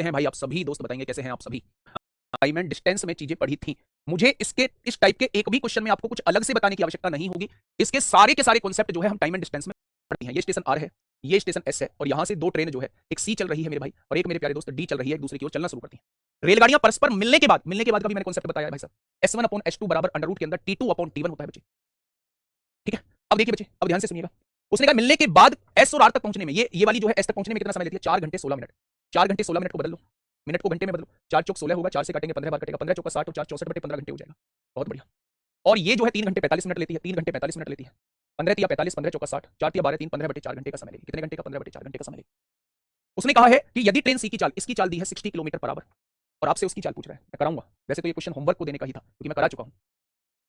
हैं भाई आप सभी दोस्त बताएंगे कैसे हैं आप सभी। टाइम एंड डिस्टेंस में चीजें पढ़ी थी। मुझे इसके इस टाइप के एक भी क्वेश्चन में आपको कुछ अलग से बताने की आवश्यकता नहीं होगी। इसके सारे के सारे कॉन्सेप्ट जो है हम टाइम एंड डिस्टेंस में पढ़ते हैं। ये स्टेशन आर है, ये स्टेशन एस है, और यहां से दो ट्रेन जो है, एक सी चल रही है मेरे भाई और एक मेरे प्यारे दोस्त डी चल रही है, एक दूसरे की ओर चलना शुरू करती है। रेलगाड़ियां परस्पर मिलने के बाद का भी मैंने कॉन्सेप्ट बताया है भाई साहब। S1/S2 बराबर अंडर रूट के अंदर T2/T1 होता है बच्चे। ठीक है, अब देखिए बच्चे, अब ध्यान से सुनिएगा। उसने कहा मिलने के बाद एस और आर तक पहुंचने में, ये वाली जो है एस तक पहुंचने में कितना समय लेती है? 4 घंटे 16 मिनट। 4 घंटे 16 मिनट को बदल लो, मिनट को घंटे में बदलो। 4 चौक 16 होगा, 4 से काटेंगे 15 बार कटेगा, 15 चौका 60 और 4 64/15 घंटे हो जाएगा। बहुत बढ़िया। और ये जो है 3 घंटे 45 मिनट लेती है, 3 घंटे 45 मिनट लेती है। 15 तिया 45, 15 चौका 60, 4 तिया 12, 3 15/4 घंटे का समय लेगी। कितने घंटे का? 15/4 घंटे का समय लेगी। उसने कहा है कि यदि ट्रेन सी की चाल, इसकी चाल दी है 60 किलोमीटर पर आवर और आपसे उसकी चाल पूछ रहा है। मैं कराऊंगा, वैसे तो ये क्वेश्चन होमवर्क को देने का ही था क्योंकि मैं करा चुका हूं।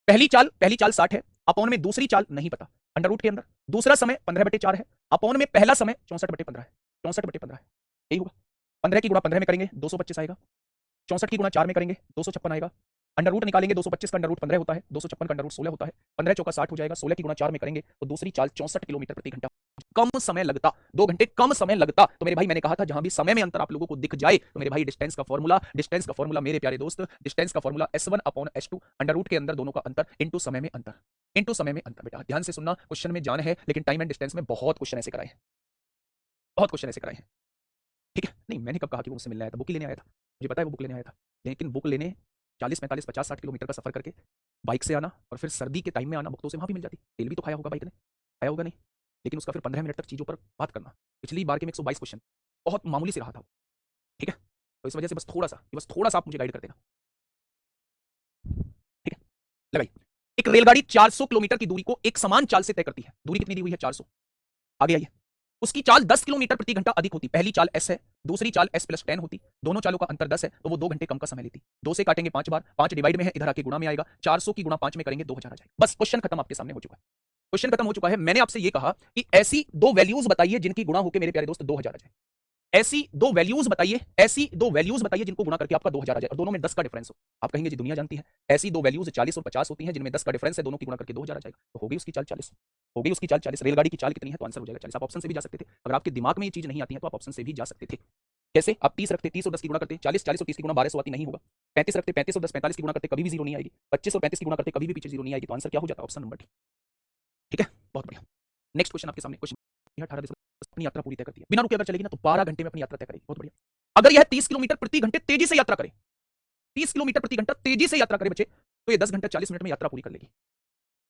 पहली चाल 60 है, अपॉन में दूसरी चाल नहीं पता, अंडर रूट के अंदर। दूसरा समय 15/4 है, अपॉन में पहला समय 64/15 है। 64/15 है, यही होगा। 15 की गुणा 15 में करेंगे 225 आएगा। 64 की गुणा 4 में करेंगे 256 आएगा। अंडर रूट निकालेंगे, 225 का अंडर रूट 15 होता है, 256 का अंडर रूट 16 होता है। 15 चौका 60 हो जाएगा। 16 की गुणा 4 में करेंगे तो दूसरी चाल 64 किलोमीटर प्रति घंटा। कम समय लगता, 2 घंटे कम समय लगता। तो मेरे भाई मैंने कहा था जहां भी समय में अंतर आप लोगों को दिख जाए तो मेरे भाई डिस्टेंस का फॉर्मूला मेरे प्यारे दोस्त, डिस्टेंस का फॉर्मूला S1/S2 अंडर रूट के अंदर दोनों का अंतर इंटू समय में अंतर, इंटू समय में अंतर। बेटा ध्यान से सुनना, क्वेश्चन में जान है लेकिन टाइम एंड डिस्टेंस में बहुत क्वेश्चन ऐसे कराए हैं, बहुत क्वेश्चन ऐसे कराए हैं। ठीक है, नहीं मैंने कब कहा कि वो मुझसे मिलने आया था? बुक ही लेने आया था, मुझे पता है वो बुक लेने आया था। लेकिन बुक लेने 40 45 50 60 किलोमीटर का सफर करके बाइक से आना और फिर सर्दी के टाइम में आना, बुक तो उसे वहां भी मिल जाती, तेल भी तो खाया होगा बाइक ने, खाया होगा नहीं? लेकिन उसका फिर 15 मिनट तक चीजों पर बात करना। पिछली बार के में 122 क्वेश्चन, बहुत मामूली से रहा था। ठीक है, तो इस वजह से बस थोड़ा सा आप मुझे गाइड कर देना। ठीक है, लगाइए। एक रेलगाड़ी 400 किलोमीटर की दूरी को एक समान चाल से तय करती है। दूरी कितनी दी हुई है? 400। आगे आइए। उसकी चाल 10 किलोमीटर प्रति घंटा अधिक होती। पहली चाल एस है, दूसरी चाल S+10 होती। दोनों चालों का अंतर 10 है तो वो 2 घंटे कम का समय लेती। 2 से काटेंगे 5 बार, 5 डिवाइड में है, इधर आके गुणा में आएगा। 400 की गुणा 5 में करेंगे 2000 आ जाएगा। बस क्वेश्चन खत्म, आपके सामने हो चुका है। क्वेश्चन खत्म हो चुका है। मैंने आपसे ये कहा कि ऐसी दो वैल्यूज बताइए जिनकी गुणा होकर मेरे प्यारे दोस्त 2000 आ जाए। ऐसी दो वैल्यूज बताइए जिनको गुणा करके आपका 2000 आ जाए और दोनों में 10 का डिफरेंस हो। आप कहेंगे जी दुनिया जानती है, ऐसी दो वैल्यूज 40 और 50 होती हैं जिनमें 10 का डिफरेंस है, दोनों की गुणा करके 2000 आ जाएगा। तो हो गई उसकी चाल 40, हो गई उसकी चाल 40। रेलगाड़ी की चाल कितनी है? तो आंसर हो जाएगा 40। आप ऑप्शन से भी जा सकते थे, अगर आपके दिमाग में ये चीज नहीं आती है तो आप ऑप्शन से भी जा सकते थे। कैसे? आप 30 रखते, 30 और 10 की गुणा करते, 40 40 और 30 की गुणा 1200 आती, नहीं होगा। 35 रखते, 35 और 10 45 की गुणा करते, कभी भी जीरो नहीं आएगी। 25 और 35 की गुणा करते, कभी भी पीछे जीरो नहीं आएगी। तो आंसर क्या हो जाता है? Option number D. ठीक है, बहुत बढ़िया। नेक्स्ट क्वेश्चन आपके सामने। क्वेश्चन 18 अपनी यात्रा पूरी तय करती है, बिना रुके अगर चलेगी ना तो 12 घंटे में अपनी यात्रा तय करेगी। बहुत बढ़िया। अगर यह 30 किलोमीटर प्रति घंटे तेजी से यात्रा करे, 30 किलोमीटर प्रति घंटा तेजी से यात्रा करे बच्चे, तो ये 10 घंटे 40 मिनट में यात्रा पूरी कर लेगी।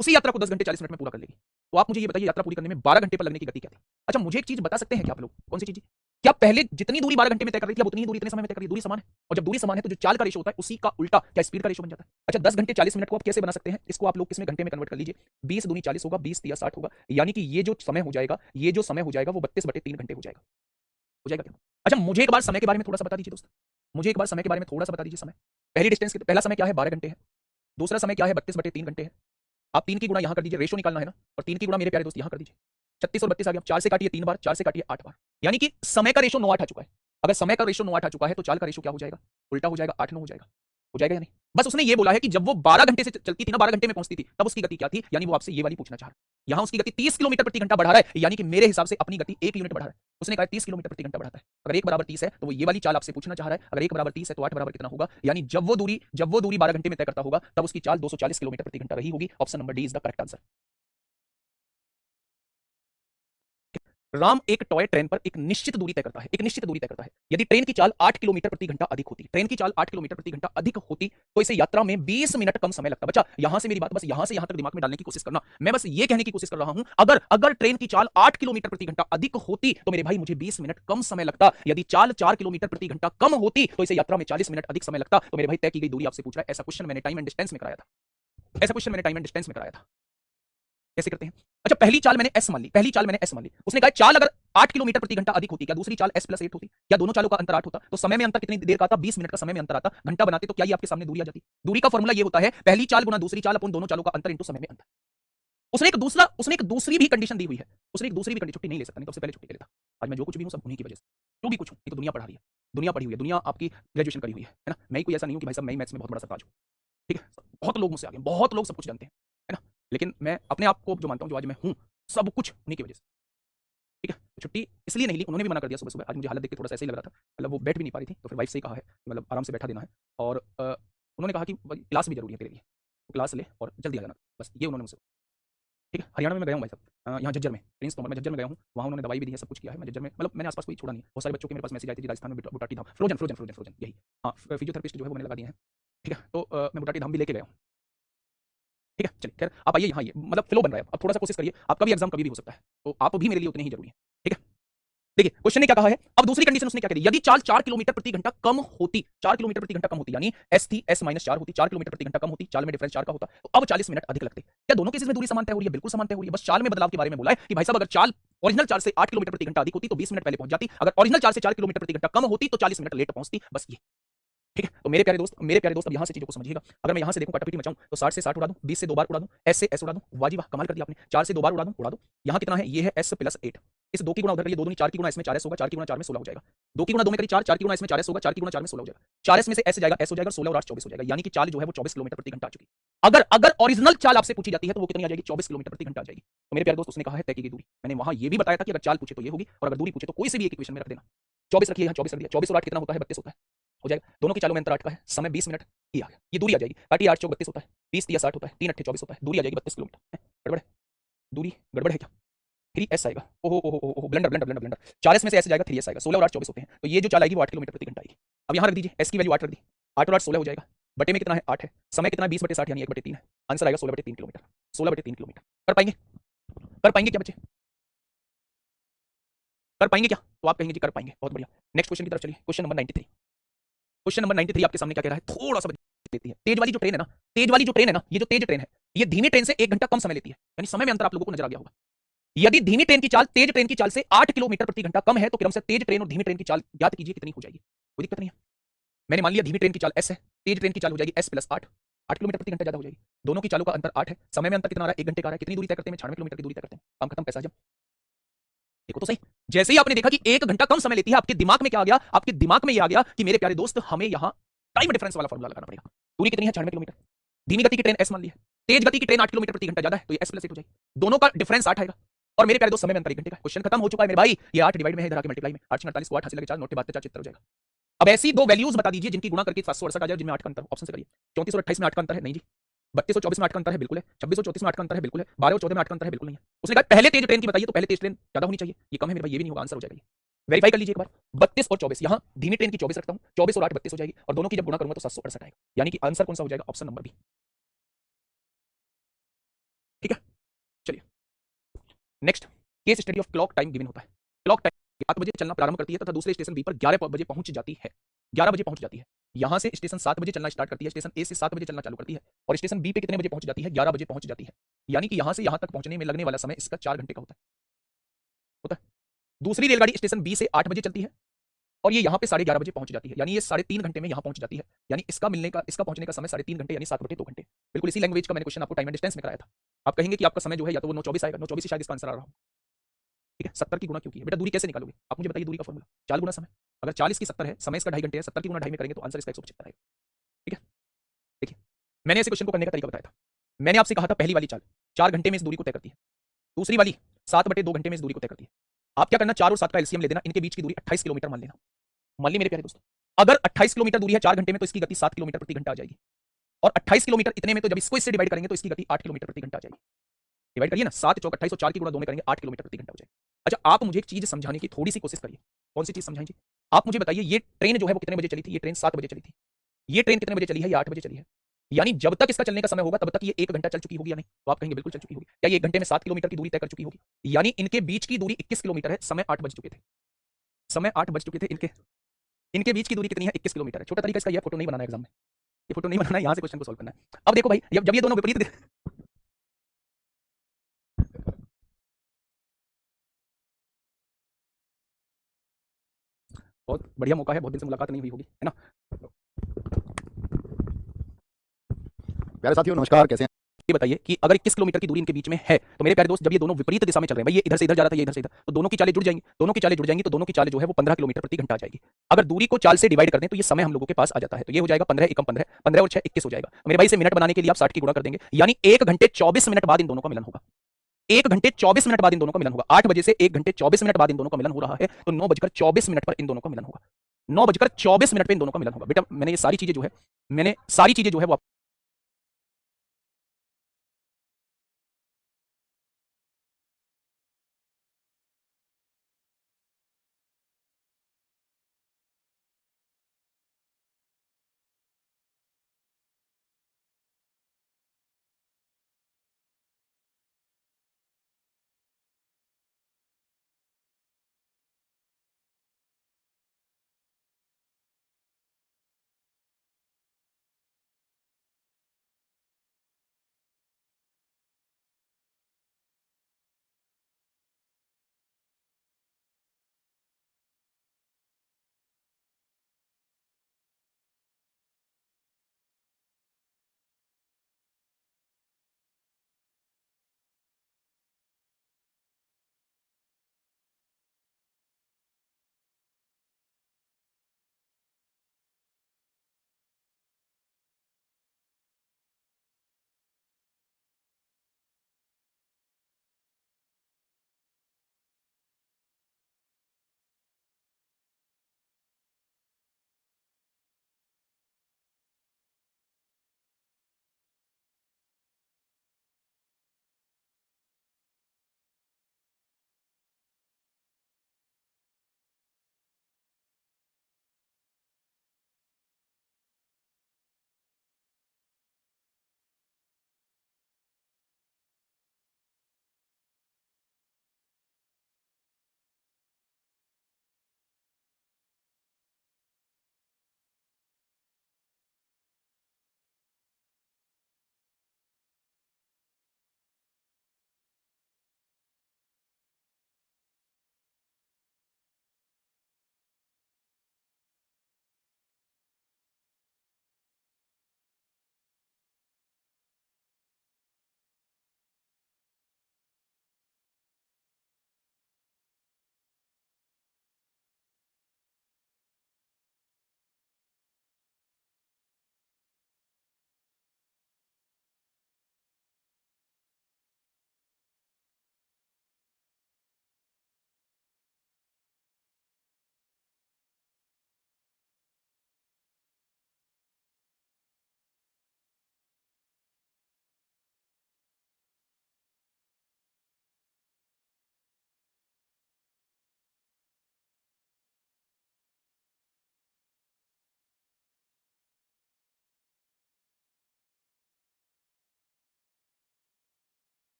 उसी यात्रा को 10 घंटे 40 मिनट में पूरा कर लेगी। तो आप मुझे ये बताइए यात्रा पूरी करने में 12 घंटे पर लगने की गति क्या थी? अच्छा मुझे एक चीज बता सकते हैं क्या आप लोग? कौन सी चीज? क्या पहले जितनी दूरी 12 घंटे में तय कर रही थी अब उतनी ही दूरी इतने समय में तय कर रही है? दूरी समान है, और जब दूरी समान है तो जो चाल का रेशो होता है उसी का उल्टा क्या स्पीड का रेशो बन जाता है। अच्छा 10 घंटे 40 मिनट को आप कैसे बना सकते हैं? इसको आप लोग किसमें घंटे में कन्वर्ट कर लीजिए। 20 दूनी 40 होगा, 20 तिया 60 होगा, यानी कि ये जो समय हो जाएगा, ये जो समय हो जाएगा वो 32/3 घंटे हो जाएगा। हो जाएगा क्या? अच्छा मुझे एक बार समय के बारे में थोड़ा सा बता दीजिए दोस्त, मुझे एक बार समय के बारे में थोड़ा सा बता दीजिए। समय पहली डिस्टेंस पहला समय क्या है? 12 घंटे है। दूसरा समय क्या है? 32/3 घंटे है। आप 3 की गुणा यहां कर दीजिए, रेशो निकालना है ना, और 3 की गुणा मेरे प्यारे दोस्त यहां कर दीजिए। 36 और 32 आ गया। 4 से काटिए 3 बार, 4 से काटिए 8 बार, यानी कि समय का रेशो 9 8 आ चुका है। अगर समय का रेशो 9 8 आ चुका है तो चाल का रेशो क्या हो जाएगा? उल्टा हो जाएगा, 8 9 हो जाएगा। हो जाएगा या नहीं? बस उसने ये बोला है कि जब वो 12 घंटे से चलती थी ना, 12 घंटे में पहुंचती थी, तब उसकी गति क्या थी, यानी वो आपसे ये वाली पूछना चाह रहा है। यहां उसकी गति 30 किलोमीटर प्रति घंटा बढ़ा रहा है, यानी कि मेरे हिसाब से अपनी गति 1 यूनिट बढ़ा रहा है। उसने कहा 30 किलोमीटर प्रति घंटा बढ़ाता है। अगर 1 बराबर 30 है तो वो ये वाली चाल आपसे पूछना चाह रहा है। अगर 1 बराबर 30 है तो 8 बराबर कितना होगा? यानी जब वो दूरी 12 घंटे में तय करता होगा तब उसकी चाल 240 किलोमीटर प्रति घंटा रही होगी। Option number D is the correct answer. Ram एक टॉय ट्रेन पर एक निश्चित दूरी तय करता है, एक निश्चित दूरी तय करता है। यदि ट्रेन की चाल 8 किलोमीटर प्रति घंटा अधिक होती, ट्रेन की चाल 8 किलोमीटर प्रति घंटा अधिक होती तो इसे यात्रा में 20 मिनट कम समय लगता। बच्चा यहां से मेरी बात बस यहां से यहां तक दिमाग में डालने की कोशिश करना। मैं बस ये कहने की कोशिश कर रहा हूं, अगर अगर ट्रेन की चाल 8 किलोमीटर प्रति घंटा अधिक होती तो मेरे भाई मुझे 20 मिनट कम समय लगता। यदि चाल 4 किलोमीटर प्रति घंटा कम होती तो इसे यात्रा में 40 मिनट अधिक समय लगता। तो मेरे भाई तय की गई दूरी आपसे पूछ रहा है। ऐसा क्वेश्चन मैंने टाइम एंड डिस्टेंस में कराया था, ऐसा क्वेश्चन मैंने टाइम एंड डिस्टेंस में कराया था। कैसे करते हैं? अच्छा पहली चाल मैंने एस मान ली, पहली चाल मैंने एस मान ली। उसने कहा चाल अगर 8 किलोमीटर प्रति घंटा अधिक होती, क्या दूसरी चाल S+8 होती? क्या दोनों चालों का अंतर 8 होता? तो समय में अंतर कितनी देर का आता? 20 मिनट का समय में अंतर आता। घंटा बनाते तो क्या ये आपके सामने दूरी आ जाती? दूरी का फॉर्मूला ये होता है पहली चाल गुना दूसरी चाल अपन दोनों चालों का अंतर इंटू समय में अंतर। उसने एक दूसरी भी कंडीशन दी हुई है। उसने एक दूसरी भी कंडीशन, छुट्टी नहीं ले सकता, नहीं तो सबसे पहले छुट्टी ले लेता। आज मैं जो कुछ भी हूं सब उन्हीं की वजह से, जो भी कुछ हूं, ये तो दुनिया पढ़ा रही है, दुनिया पढ़ी हुई है, दुनिया आपकी ग्रेजुएशन करी हुई है ना। मैं ही कोई ऐसा नहीं हूं कि भाई साहब मैं मैथ्स में बहुत बड़ा सरताज हूं। ठीक है, बहुत लोग मुझसे आगे, बहुत लोग सब कुछ जानते हैं, है ना। लेकिन मैं अपने आप को जो मानता हूं, जो आज मैं हूं, सब कुछ उन्हीं की वजह से। ठीक है, छुट्टी इसलिए नहीं ली, उन्होंने भी मना कर दिया सुबह सुबह। आज मुझे हालत देख के थोड़ा सा ऐसे ही लग रहा था, मतलब वो बैठ भी नहीं पा रही थी, तो फिर वाइफ से ही कहा है कि मतलब आराम से बैठा देना है। और उन्होंने कहा कि क्लास भी जरूरी है तेरे लिए, क्लास ले और जल्दी आ जाना, बस ये उन्होंने मुझसे। ठीक है, हरियाणा में मैं गया हूँ भाई साहब, यहाँ झज्जर में, प्रिंस तोमर, मैं झज्जर में गया हूँ, वहाँ उन्होंने दवाई भी दी है, सब कुछ किया है। मैं झज्जर में, मतलब मैंने आसपास कोई छोड़ा नहीं, बहुत सारे बच्चों के मेरे पास मैसेज आए थे राजस्थान में बुटाटी धाम, फ्रोजन फ्रोजन फ्रोजन फ्रोजन यही, हाँ फिजियोथेरेपिस्ट जो है वो मैंने लगा दिए हैं। ठीक है, तो मैं बुटाटी धाम भी लेके गया हूँ। ठीक है, चलिए खैर आप आइए यहाँ, ये मतलब फ्लो बन रहा है, अब थोड़ा सा कोशिश करिए, आपका भी एग्जाम कभी भी हो सकता है, तो आप भी मेरे लिए उतने ही जरूरी है। ठीक है, देखिए क्वेश्चन ने क्या कहा है, अब दूसरी कंडीशन उसने क्या कही, यदि चाल 4 किलोमीटर प्रति घंटा कम होती, 4 किलोमीटर प्रति घंटा कम होती, यानी एस थी एस माइनस 4 होती, 4 किलोमीटर प्रति घंटा कम होती, चाल में डिफरेंस 4 का होता, तो अब 40 मिनट अधिक लगते। क्या दोनों केसेस में दूरी समान तय हो रही है? बिल्कुल समान तय हो रही है, बस चाल में बदलाव के बारे में बोला है कि भाई साहब अगर चाल ओरिजिनल चाल से 8 किलोमीटर प्रति घंटा अधिक होती तो 20 मिनट पहले पहुंच जाती, अगर ओरिजिनल चाल से 4 किलोमीटर प्रति घंटा कम होती तो 40 मिनट लेट पहुंचती, बस ये। ठीक है, तो मेरे प्यारे दोस्त अब यहाँ से चीजों को समझिएगा। अगर मैं यहाँ से देखूं काटापीटी मचाऊं तो 60 से 60 उड़ा दूं, 20 से 2 बार उड़ा दूं, एस से एस उड़ा दूं, वाजी वाह कमाल कर दिया आपने, 4 से 2 बार उड़ा दूं। यहाँ कितना है, ये है एस प्लस 8, इस 2 की गुणा उधर करिए, 2 दूनी 4 की गुणा इसमें 4s होगा, 4 की गुणा 4 में 16 हो जाएगा, 2 की गुणा 2 में करिए 4, 4 की गुणा इसमें 4s होगा, 4 की गुणा 4 में 16 हो जाएगा, 4s में से s जाएगा, s हो जाएगा 16 और 8 24 हो जाएगा, यानी कि चाल जो है वो 24 किलोमीटर प्रति घंटा आ चुकी। अगर अगर ओरिजिनल चाल आपसे पूछी जाती है तो वो कितनी आ जाएगी, 24 किलोमीटर प्रति घंटा आ जाएगी। तो मेरे प्यारे दोस्त उसने कहा है तय की गई दूरी, मैंने वहां ये भी बताया था कि अगर चाल पूछे तो ये होगी और अगर दूरी पूछे तो कोई से भी एक इक्वेशन में रख देना। 24 रखिए, यहाँ 24 रख दिया, 24 और 8 कितना होता है, 32 होता है, हो जाएगा। दोनों की चालों में अंतर 8 का है, समय 20 मिनट, ये आ गया, ये दूरी आ जाएगी, ताकि 8 चौक 32 होता है, 20 या 60 होता है, 3 8 24 होता है, दूरी आ जाएगी 32 किलोमीटर। गड़बड़ है, दूरी गड़बड़ है क्या, 3s आएगा, ओहो ओहो ओहो blender blender blender blender, 4s में से s जाएगा, 3s आएगा, 16 और 8 24 होते हैं, तो ये जो चाल आएगी वो 8 किलोमीटर प्रति घंटा आएगी। अब यहाँ रख दीजिए, s की वैल्यू 8 रख दी, 8 और 8 16 हो जाएगा, बटे में कितना है 8 है, समय कितना है 20/60 यानी 1/3 है, आंसर आएगा 16/3 किलोमीटर, 16/3 किलोमीटर। कर पाएंगे, कर पाएंगे क्या बच्चे, कर पाएंगे क्या, तो आप कहेंगे जी कर पाएंगे, बहुत बढ़िया। नेक्स्ट क्वेश्चन की तरफ चलिए, क्वेश्चन नंबर 93। क्वेश्चन नंबर 93 आपके सामने क्या कह रहा है, थोड़ा सा लेती है, तेज वाली जो ट्रेन है ना, तेज वाली जो ट्रेन है ना, ये जो तेज ट्रेन है, ये धीमी ट्रेन से 1 घंटा कम समय लेती है, यानी समय में अंतर आप लोगों को नजर आ गया होगा। यदि धीमी ट्रेन की चाल तेज ट्रेन की चाल से 8 किलोमीटर प्रति घंटा कम है तो क्रमशः तेज ट्रेन और धीमी ट्रेन की चाल ज्ञात कीजिए कितनी हो जाएगी। कोई दिक्कत नहीं है, मैंने मान लिया धीमी ट्रेन की चाल s है, तेज ट्रेन की चाल हो जाएगी s प्लस 8, 8 किलोमीटर प्रति घंटा ज्यादा हो जाएगी, दोनों की चालों का अंतर 8 है, समय में अंतर कितना आ रहा है 1 घंटे का आ रहा है, कितनी दूरी तय करते हैं, 96 किलोमीटर की दूरी तय करते हैं, काम खत्म, पैसा जब। देखो तो सही, जैसे ही आपने देखा कि 1 घंटा कम समय लेती है, आपके दिमाग में क्या आ गया, आपके दिमाग में ये आ गया कि मेरे प्यारे दोस्त हमें यहाँ टाइम डिफरेंस वाला फॉर्मूला लगाना पड़ेगा। दूरी कितनी है 96 किलोमीटर, धीमी गति की ट्रेन s मान ली है, तेज गति की ट्रेन 8 किलोमीटर प्रति घंटा ज्यादा है, तो ये s प्लस 8 हो जाएगी, दोनों का डिफरेंस 8 आएगा, और मेरे प्यारे दोस्त समय में अंतर 1 घंटे का। क्वेश्चन खत्म हो चुका है मेरे भाई, ये 8 डिवाइड में है, इधर आके मल्टीप्लाई में, 8 48 को 8 हासिल लगे 4 9 72 4 चित्र हो जाएगा। अब ऐसी दो वैल्यूज बता दीजिए जिनकी गुणा करके 768 आ जाए, जिनमें 8 का अंतर, ऑप्शन से करिए। 34 और 28 में 8 का अंतर है, नहीं जी। 32 और 24 में 8 का अंतर है, बिल्कुल है। 26 और 34 में 8 का अंतर है, बिल्कुल है। 12 और 14 में 8 का अंतर है, बिल्कुल नहीं है। उसने कहा पहले तेज ट्रेन की बताइए, तो पहले तेज ट्रेन ज्यादा होनी चाहिए, ये कम है मेरे भाई, ये भी नहीं होगा, आंसर हो जाएगा। वेरीफाई कर लीजिए एक बार, 32 और 24, यहाँ धीमी ट्रेन की 24 रखता हूँ, 24 और 8 32 हो जाएगी, और दोनों की जब गुणा करूंगा तो 768 आएगा, यानी कि आंसर कौन सा हो जाएगा, ऑप्शन नंबर बी। ठीक है, चलिए next, case study of clock time given होता है। क्लॉक टाइम 7 बजे चलना प्रारंभ करती है तथा दूसरे स्टेशन बी पर 11 बजे पहुंच जाती है, 11 बजे पहुंच जाती है। यहां से स्टेशन 7 बजे चलना स्टार्ट करती है, स्टेशन ए से 7 बजे चलना चालू करती है, और स्टेशन बी पे कितने बजे पहुंच जाती है, 11 बजे पहुंच जाती है, यानी कि यहां से यहां तक पहुंचने में लगने वाला समय इसका 4 घंटे का होता है। दूसरी रेलगाड़ी स्टेशन बी से 8 बजे चलती है और ये यहाँ पे 11:30 बजे पहुंच जाती है, यानी ये 3.5 घंटे में यहाँ पहुंच जाती है, यानी इसका पहुंचने का समय 3.5 घंटे यानी 7/2 घंटे। बिल्कुल इसी लैंग्वेज का मैंने क्वेश्चन आपको टाइम एंड डिस्टेंस में कराया था। आप कहेंगे कि आपका समय जो है या तो वो 9:24 आएगा, 9:24 शायद इसका आंसर आ रहा हो। ठीक है, 70 की गुणा क्यों की है बेटा, दूरी कैसे निकालोगे आप मुझे बताइए, दूरी का फॉर्मूला 4 गुना समय, अगर 40 की 70 है, समय इसका 2.5 घंटे है, 70 की गुणा 2.5 में करेंगे तो आंसर इसका 175 आएगा। ठीक है, देखिए मैंने ऐसे क्वेश्चन को करने का तरीका बताया था। मैंने आपसे कहा था पहली वाली चाल 4 घंटे में इस दूरी को तय करती है, दूसरी वाली 7/2 घंटे में इस दूरी को तय करती है। आप क्या करना, 4 और 7 का एलसीएम ले देना, इनके बीच की दूरी 28 किलोमीटर मान लेना। मान ली मेरे प्यारे दोस्त, अगर 28 किलोमीटर दूरी है 4 घंटे में तो इसकी गति 7 किलोमीटर प्रति घंटा आ जाएगी, और 28 किलोमीटर इतने में तो जब इसको इससे डिवाइड करेंगे तो इसकी गति 8 किलोमीटर प्रति घंटा आ जाएगी। डिवाइड करिए ना, 7 चौक 28 और 4 की गुणा 2 में करेंगे 8 किलोमीटर प्रति घंटा हो जाएगा। अच्छा आप मुझे एक चीज समझाने की थोड़ी सी कोशिश करिए, कौन सी चीज समझाएंगे आप मुझे बताइए, ये ट्रेन जो है वो कितने बजे चली थी, ये ट्रेन 7 बजे चली थी, ये ट्रेन कितने बजे चली है, ये 8 बजे चली है, यानी जब तक इसका चलने का समय होगा तब तक ये 1 घंटा चल चुकी होगी या नहीं, तो आप कहेंगे बिल्कुल चल चुकी होगी। क्या ये 1 घंटे में 7 किलोमीटर की दूरी तय कर चुकी होगी, यानी इनके बीच की दूरी 21 किलोमीटर है, समय 8 बज चुके थे, समय 8 बज चुके थे, इनके बीच की दूरी कितनी है, 21 किलोमीटर है। छोटा तरीका इसका, ये फोटो नहीं बनाना है एग्जाम में, ये फोटो नहीं बनाना है, यहां से क्वेश्चन को सॉल्व करना है। अब देखो भाई, जब ये दोनों विपरीत, बहुत बढ़िया मौका है, बहुत दिन से मुलाकात नहीं हुई होगी, है ना। प्यारे साथियों नमस्कार, कैसे हैं? ये बताइए कि अगर 21 किलोमीटर की दूरी इनके बीच में है तो मेरे प्यारे दोस्त जब ये दोनों विपरीत दिशा में चल रहे हैं, भाई ये इधर से इधर जा रहा था, ये इधर से इधर, तो दोनों की चालें जुड़ जाएंगी, दोनों की चालें जुड़ जाएंगी, तो दोनों की चालें जो है वो 15 किलोमीटर प्रति घंटा आ जाएगी। अगर दूरी को चाल से डिवाइड कर दें तो ये समय हम लोगों के पास आ जाता है, तो ये हो जाएगा 15 एकम 15, 15 और 6 21 हो जाएगा। मेरे भाई से मिनट बनाने के लिए आप 60 की गुणा कर देंगे, यानी 1 घंटे 24 मिनट बाद इन दोनों का मिलन होगा, 1 घंटे 24 मिनट बाद इन दोनों का मिलन होगा। 8 बजे से 1 घंटे 24 मिनट बाद इन दोनों का मिलन हो रहा है, तो 9:24 पर इन दोनों का मिलन होगा। 9:24 पे इन दोनों का मिलन होगा। बेटा मैंने ये सारी चीजें जो है वो